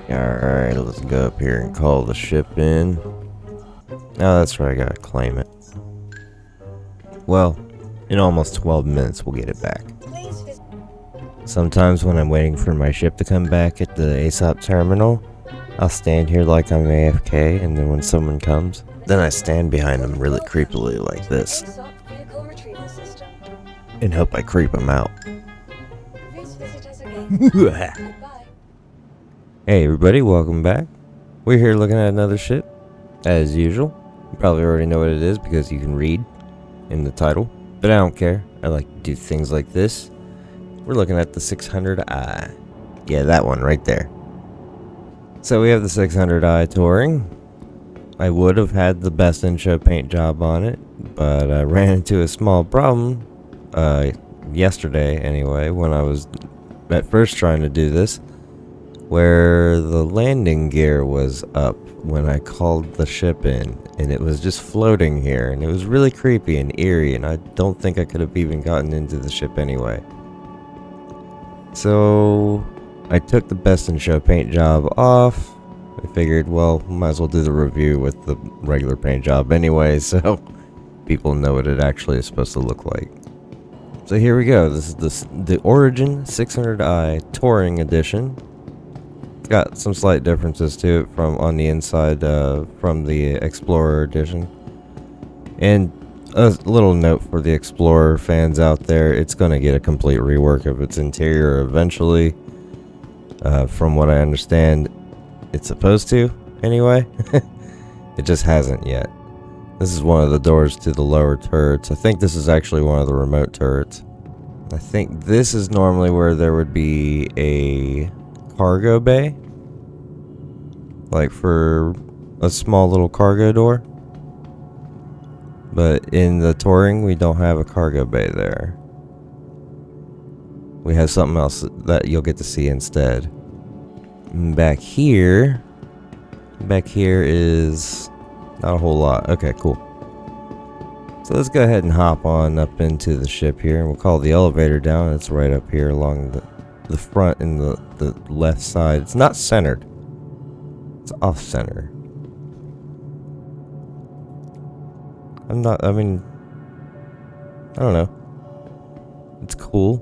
Alright, let's go up here and call the ship in. Oh, that's right, I gotta claim it. Well, in almost 12 minutes we'll get it back. Sometimes when I'm waiting for my ship to come back at the ASOP terminal, I'll stand here like I'm AFK, and then when someone comes, then I stand behind them really creepily like this, and hope I creep them out. Hey everybody, welcome back. We're here looking at another ship, as usual. You probably already know what it is because you can read in the title, but I don't care. I like to do things like this. We're looking at the 600i. Yeah, that one right there. So we have the 600i Touring. I would have had the best in show paint job on it, but I ran into a small problem yesterday anyway, when I was at first trying to do this, where the landing gear was up when I called the ship in, and it was just floating here, and it was really creepy and eerie, and I don't think I could have even gotten into the ship anyway. So I took the best in show paint job off. I figured, well, might as well do the review with the regular paint job anyway, so people know what it actually is supposed to look like. So here we go. This is the Origin 600i Touring Edition. It's got some slight differences to it from on the inside from the Explorer Edition. And a little note for the Explorer fans out there, it's going to get a complete rework of its interior eventually. From what I understand, it's supposed to, anyway. It just hasn't yet. This is one of the doors to the lower turrets. I think this is actually one of the remote turrets. I think this is normally where there would be a cargo bay, like for a small little cargo door. But in the Touring, we don't have a cargo bay there. We have something else that you'll get to see instead. Back here is not a whole lot. Okay, cool. So let's go ahead and hop on up into the ship here, and we'll call the elevator down. It's right up here along the front and the left side. It's not centered. It's off center. I don't know. It's cool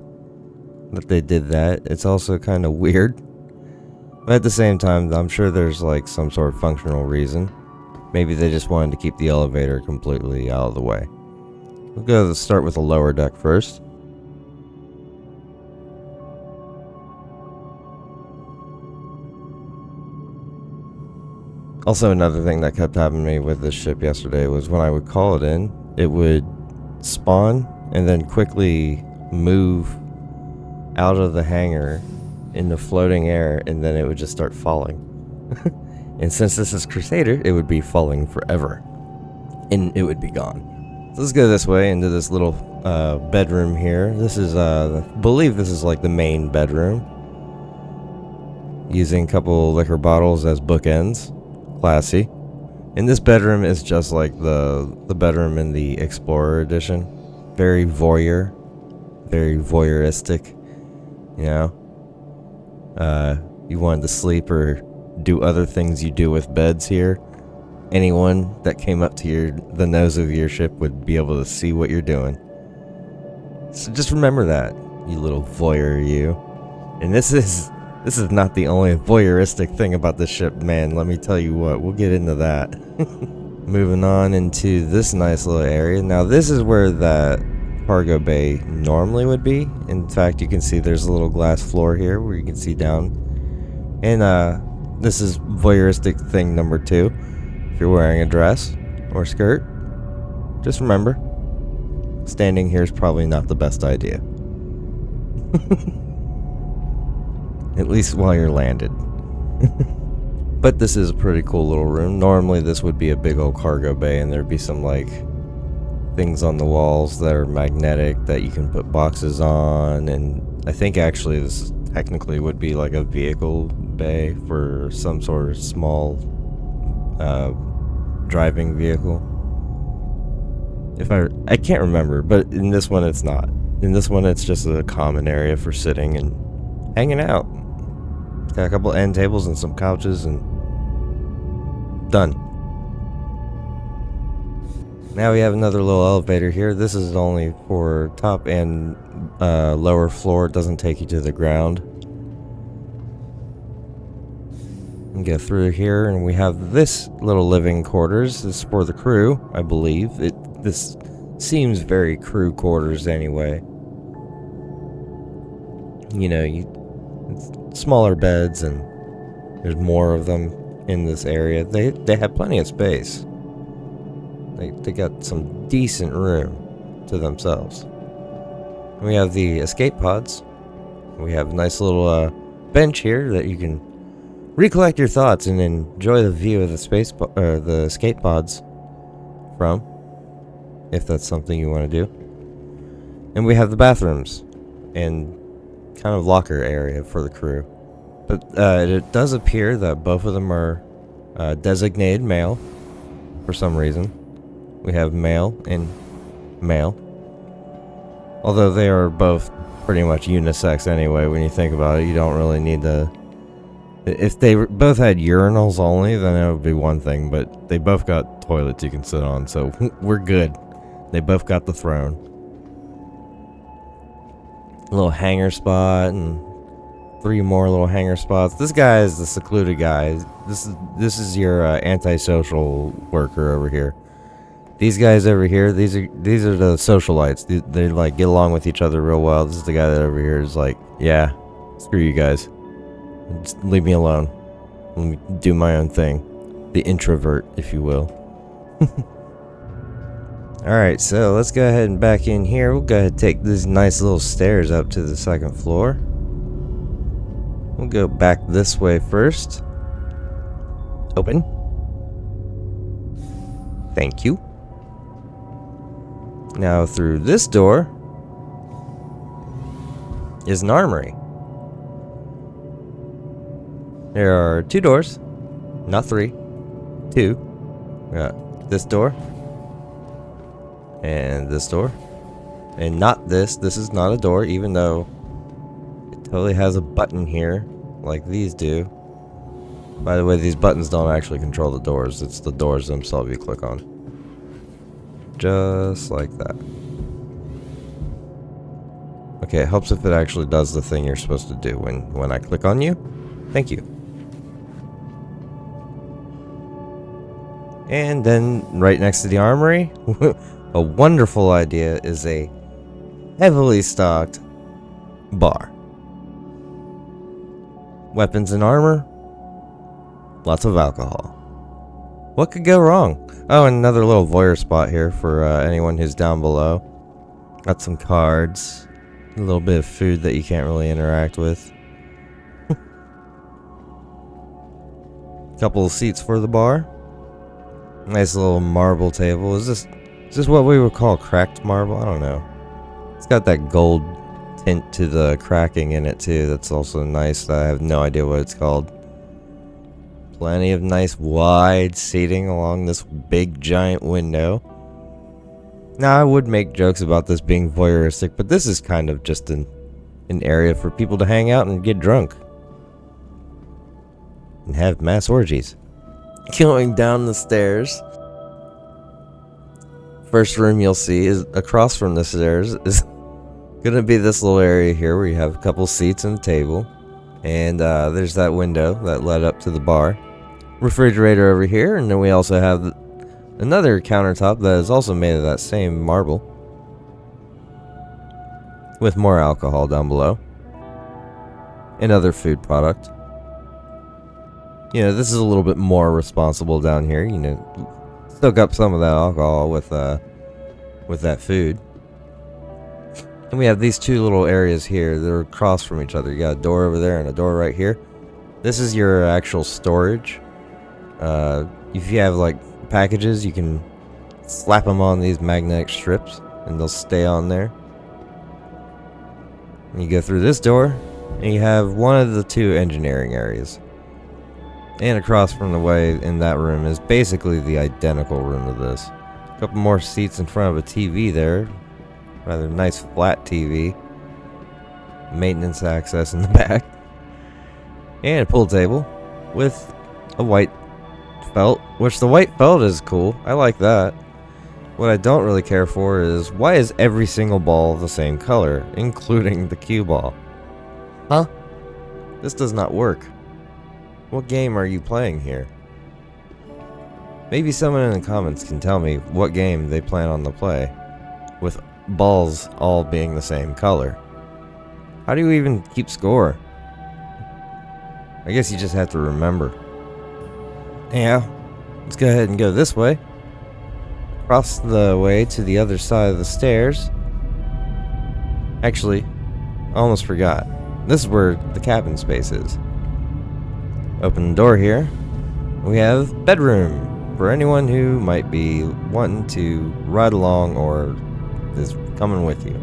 that they did that. It's also kind of weird. But at the same time, I'm sure there's like some sort of functional reason. Maybe they just wanted to keep the elevator completely out of the way. Let's start with the lower deck first. Also, another thing that kept happening to me with this ship yesterday was when I would call it in, it would spawn and then quickly move out of the hangar into floating air, and then it would just start falling. And since this is Crusader, it would be falling forever, and it would be gone. So let's go this way into this little bedroom here. This is, I believe this is like the main bedroom, using a couple liquor bottles as bookends. Classy. And this bedroom is just like the bedroom in the Explorer Edition. Very voyeuristic, you know. You wanted to sleep or do other things you do with beds here. Anyone that came up to the nose of your ship would be able to see what you're doing. So just remember that, you little voyeur, you. And this is not the only voyeuristic thing about this ship, man. Let me tell you what, we'll get into that. Moving on into this nice little area. Now this is where that cargo bay normally would be. In fact, you can see there's a little glass floor here where you can see down. And this is voyeuristic thing number 2. If you're wearing a dress or skirt, just remember, standing here is probably not the best idea. At least while you're landed. But this is a pretty cool little room. Normally this would be a big old cargo bay, and there'd be some like things on the walls that are magnetic that you can put boxes on. And I think actually this technically would be like a vehicle bay for some sort of small driving vehicle. If I can't remember, but in this one it's not. In this one it's just a common area for sitting and hanging out. Got a couple end tables and some couches and done. Now we have another little elevator here. This is only for top and lower floor. It doesn't take you to the ground. And get through here, and we have this little living quarters. This is for the crew, I believe. This seems very crew quarters anyway. You know, smaller beds, and there's more of them in this area. They have plenty of space. They got some decent room to themselves. And we have the escape pods. We have a nice little bench here that you can recollect your thoughts and enjoy the view of the escape pods from, if that's something you want to do. And we have the bathrooms and kind of locker area for the crew. But it does appear that both of them are designated male for some reason. We have male and male. Although they are both pretty much unisex anyway, when you think about it. You don't really need to... If they both had urinals only, then it would be one thing, but they both got toilets you can sit on, so we're good. They both got the throne. A little hanger spot, and 3 more little hanger spots. This guy is the secluded guy. This is your antisocial worker over here. These guys over here, these are the socialites. They like get along with each other real well. This is the guy that over here is like, yeah, screw you guys. Just leave me alone. Let me do my own thing. The introvert, if you will. Alright, so let's go ahead and back in here. We'll go ahead and take these nice little stairs up to the 2nd floor. We'll go back this way first. Open. Thank you. Now through this door is an armory. There are 2 doors, not 3, 2. We got this door, and this door, and not this. This is not a door, even though it totally has a button here, like these do. By the way, these buttons don't actually control the doors. It's the doors themselves you click on. Just like that. Okay, it helps if it actually does the thing you're supposed to do when I click on you. Thank you. And then right next to the armory, a wonderful idea, is a heavily stocked bar. Weapons and armor, lots of alcohol. What could go wrong? Oh, and another little voyeur spot here for anyone who's down below. Got some cards, a little bit of food that you can't really interact with. Couple of seats for the bar. Nice little marble table. Is this what we would call cracked marble? I don't know. It's got that gold tint to the cracking in it too. That's also nice. I have no idea what it's called. Plenty of nice wide seating along this big giant window. Now I would make jokes about this being voyeuristic, but this is kind of just an area for people to hang out and get drunk. And have mass orgies. Going down the stairs. First room you'll see is across from the stairs is gonna be this little area here where you have a couple seats and a table. And there's that window that led up to the bar. Refrigerator over here, and then we also have another countertop that is also made of that same marble. With more alcohol down below. And other food product. You know, this is a little bit more responsible down here. You know, soak up some of that alcohol with that food. And we have these 2 little areas here that are across from each other. You got a door over there and a door right here. This is your actual storage. If you have like packages, you can slap them on these magnetic strips and they'll stay on there. And you go through this door and you have one of the 2 engineering areas. And across from the way in that room is basically the identical room to this. A couple more seats in front of a TV there. Rather nice flat TV. Maintenance access in the back. And a pool table with a white felt, which the white felt is cool. I like that. What I don't really care for is, why is every single ball the same color, including the cue ball? Huh? This does not work. What game are you playing here? Maybe someone in the comments can tell me what game they plan on to play, with balls all being the same color. How do you even keep score? I guess you just have to remember. Yeah, let's go ahead and go this way. Across the way to the other side of the stairs. Actually, I almost forgot. This is where the cabin space is. Open the door here. We have bedroom for anyone who might be wanting to ride along or is coming with you.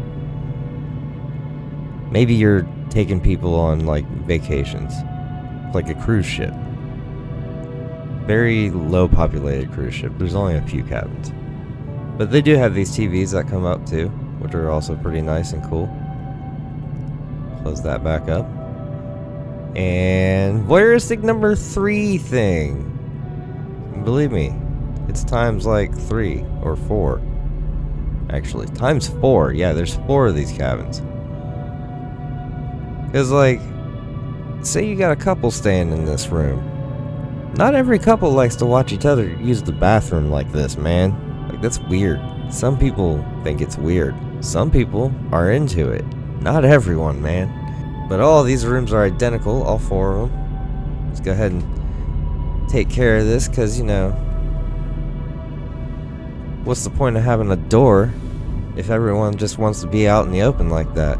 Maybe you're taking people on like vacations, like a cruise ship. Very low populated cruise ship. There's only a few cabins. But they do have these TVs that come up too, which are also pretty nice and cool. Close that back up. And voyeuristic number 3 thing. Believe me, it's times like 3 or 4. Actually, times 4. Yeah, there's 4 of these cabins. Because, like, say you got a couple staying in this room. Not every couple likes to watch each other use the bathroom like this, man. Like, that's weird. Some people think it's weird. Some people are into it. Not everyone, man. But all these rooms are identical, all 4 of them. Let's go ahead and take care of this, because, you know, what's the point of having a door if everyone just wants to be out in the open like that?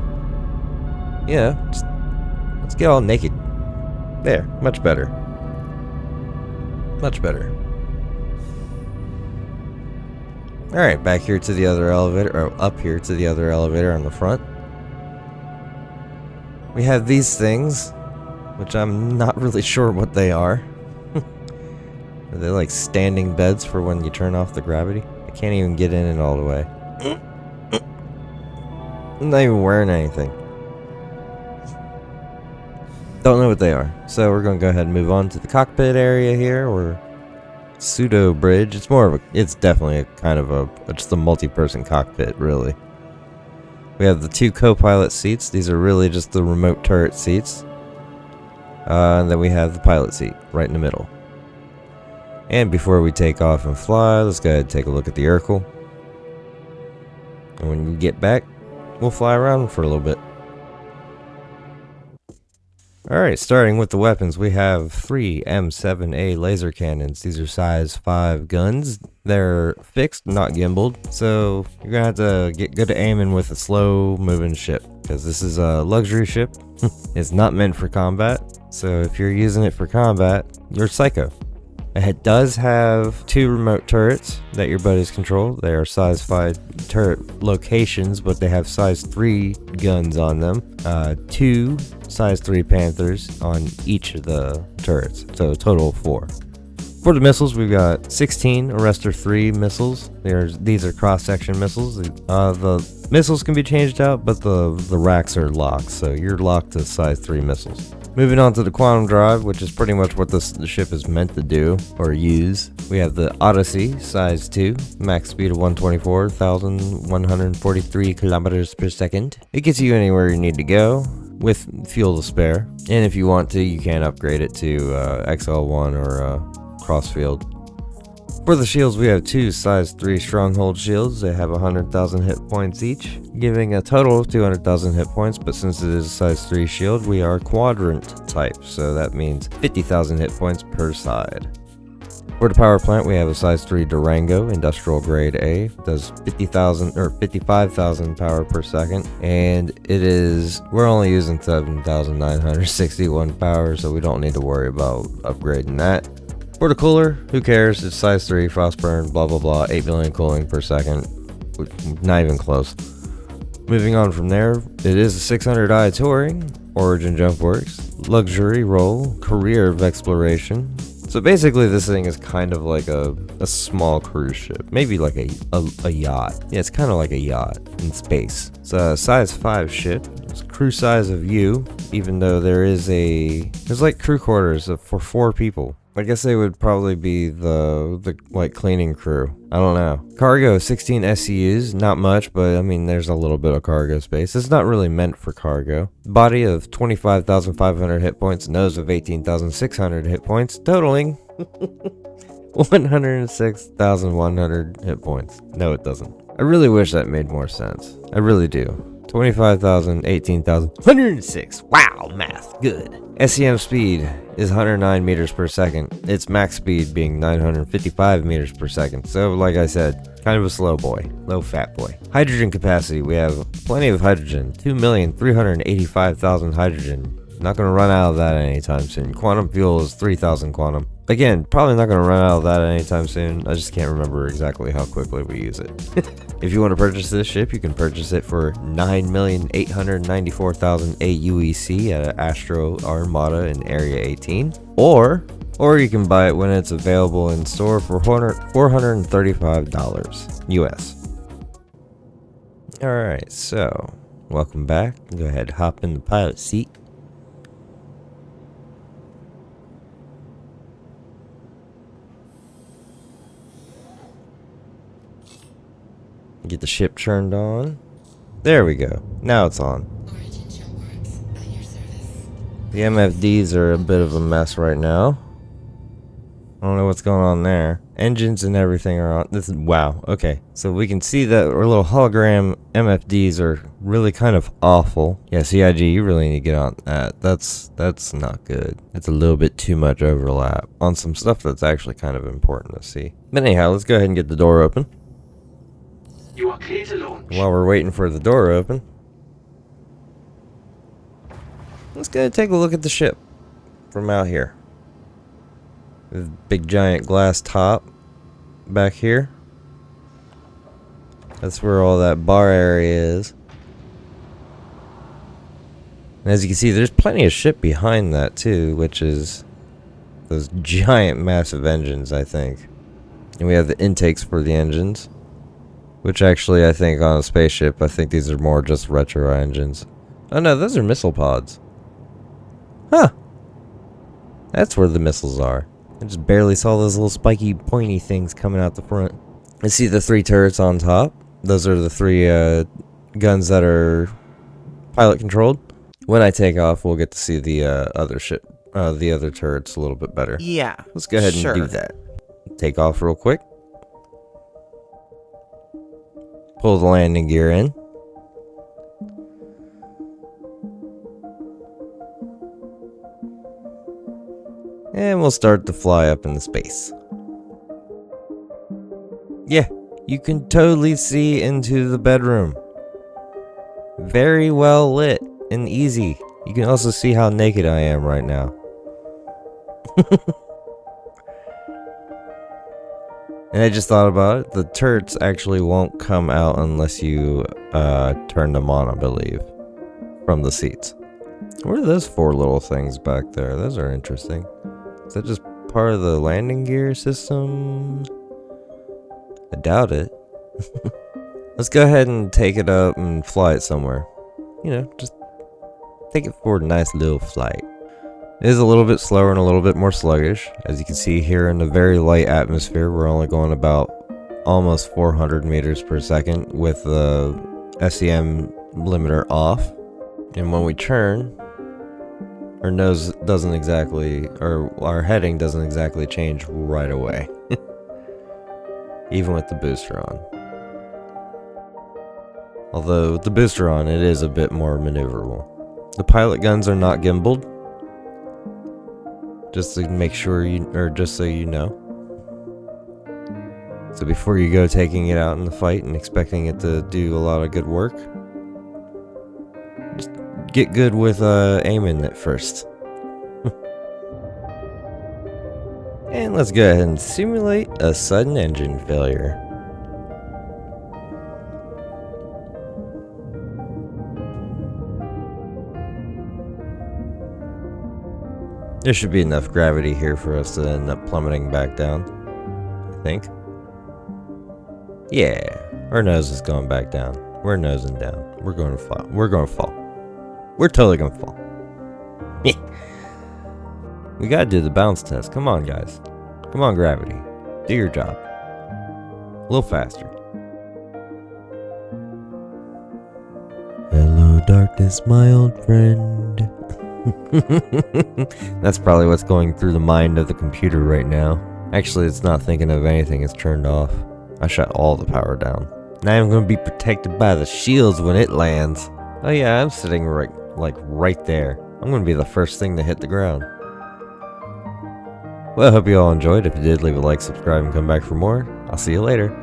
Yeah, just, let's get all naked. There, much better. Much better. Alright, back here to the other elevator, or up here to the other elevator on the front. We have these things, which I'm not really sure what they are. Are they like standing beds for when you turn off the gravity? I can't even get in it all the way. I'm not even wearing anything. Don't know what they are. So we're going to go ahead and move on to the cockpit area here, or pseudo bridge. It's more of a, it's definitely a kind of a, just a multi-person cockpit, really. We have the 2 co-pilot seats. These are really just the remote turret seats. And then we have the pilot seat right in the middle. And before we take off and fly, let's go ahead and take a look at the Urkel. And when we get back, we'll fly around for a little bit. Alright, starting with the weapons, we have 3 M7A laser cannons. These are size 5 guns. They're fixed, not gimbaled, so you're gonna have to get good at aiming with a slow moving ship, because this is a luxury ship. It's not meant for combat, so if you're using it for combat, you're psycho. It does have 2 remote turrets that your buddies control. They are size 5 turret locations, but they have size 3 guns on them. 2 size 3 Panthers on each of the turrets, so a total of 4. For the missiles, we've got 16 Arrestor 3 missiles. These are cross-section missiles. The missiles can be changed out, but the racks are locked, so you're locked to size 3 missiles. Moving on to the quantum drive, which is pretty much what the ship is meant to do or use. We have the Odyssey, size 2, max speed of 124,143 kilometers per second. It gets you anywhere you need to go with fuel to spare. And if you want to, you can upgrade it to XL1 or Crossfield. For the shields, we have 2 size 3 stronghold shields. They have 100,000 hit points each, giving a total of 200,000 hit points, but since it is a size 3 shield, we are quadrant type, so that means 50,000 hit points per side. For the power plant, we have a size 3 Durango, industrial grade A, does 50,000 or 55,000 power per second, and we're only using 7,961 power, so we don't need to worry about upgrading that. For the cooler, who cares? It's size 3, frost burn, blah blah blah, 8 million cooling per second. Not even close. Moving on from there, it is a 600i touring, Origin Jumpworks, luxury roll, career of exploration. So basically this thing is kind of like a small cruise ship, maybe like a yacht. Yeah, it's kind of like a yacht in space. It's a size 5 ship, It's crew size of you, even though there's like crew quarters for 4 people. I guess they would probably be the like cleaning crew. I don't know. Cargo 16 SCUs, not much, but I mean there's a little bit of cargo space. It's not really meant for cargo. Body of 25,500 hit points, nose of 18,600 hit points, totaling 106,100 hit points. No, it doesn't. I really wish that made more sense. I really do. 25,000, 18,000, 106. Wow, math. Good. SEM speed is 109 meters per second. Its max speed being 955 meters per second. So, like I said, kind of a slow boy. Low fat boy. Hydrogen capacity. We have plenty of hydrogen. 2,385,000 hydrogen. Not going to run out of that anytime soon. Quantum fuel is 3,000 quantum. Again, probably not going to run out of that anytime soon. I just can't remember exactly how quickly we use it. If you want to purchase this ship, you can purchase it for 9,894,000 AUEC at Astro Armada in Area 18. Or you can buy it when it's available in store for $435 US. Alright, so welcome back. Go ahead, hop in the pilot seat. Get the ship turned on. There we go. Now it's on. Origin Jumpworks at your service. The MFDs are a bit of a mess right now. I don't know what's going on there. Engines and everything are on. This is wow. Okay, so we can see that our little hologram MFDs are really kind of awful. Yeah, CIG, you really need to get on that. That's not good. It's a little bit too much overlap on some stuff that's actually kind of important to see. But anyhow, let's go ahead and get the door open. You are clear to launch. While we're waiting for the door open, let's go take a look at the ship from out here. The big giant glass top back here. That's where all that bar area is. And as you can see, there's plenty of ship behind that too, which is those giant massive engines, I think. And we have the intakes for the engines. Which actually, I think on a spaceship, I think these are more just retro engines. Oh no, those are missile pods. Huh. That's where the missiles are. I just barely saw those little spiky, pointy things coming out the front. I see the 3 turrets on top. Those are the 3 guns that are pilot controlled. When I take off, we'll get to see the other ship, the other turrets a little bit better. Yeah. Let's go ahead and do that. Take off real quick. Pull the landing gear in. And we'll start to fly up into space. Yeah, you can totally see into the bedroom. Very well lit and easy. You can also see how naked I am right now. And I just thought about it. The turrets actually won't come out unless you turn them on, I believe, from the seats. What are those 4 little things back there? Those are interesting. Is that just part of the landing gear system? I doubt it. Let's go ahead and take it up and fly it somewhere. You know, just take it for a nice little flight. It is a little bit slower and a little bit more sluggish. As you can see here in the very light atmosphere, we're only going about almost 400 meters per second with the SEM limiter off. And when we turn, our nose doesn't exactly, or our heading doesn't exactly change right away. Even with the booster on. Although with the booster on, it is a bit more maneuverable. The pilot guns are not gimbaled. Just to make sure just so you know. So before you go taking it out in the fight and expecting it to do a lot of good work, just get good with aiming it first. And let's go ahead and simulate a sudden engine failure. There should be enough gravity here for us to end up plummeting back down, I think. Yeah, our nose is going back down. We're nosing down. We're going to fall. We're going to fall. We're totally gonna fall. We gotta do the bounce test. Come on, guys. Come on, gravity. Do your job. A little faster. Hello, darkness, my old friend. That's probably what's going through the mind of the computer right now. Actually, it's not thinking of anything. It's turned off. I shut all the power down. Now I'm going to be protected by the shields when it lands. Oh yeah, I'm sitting right there. I'm going to be the first thing to hit the ground. Well, I hope you all enjoyed. If you did, leave a like, subscribe, and come back for more. I'll see you later.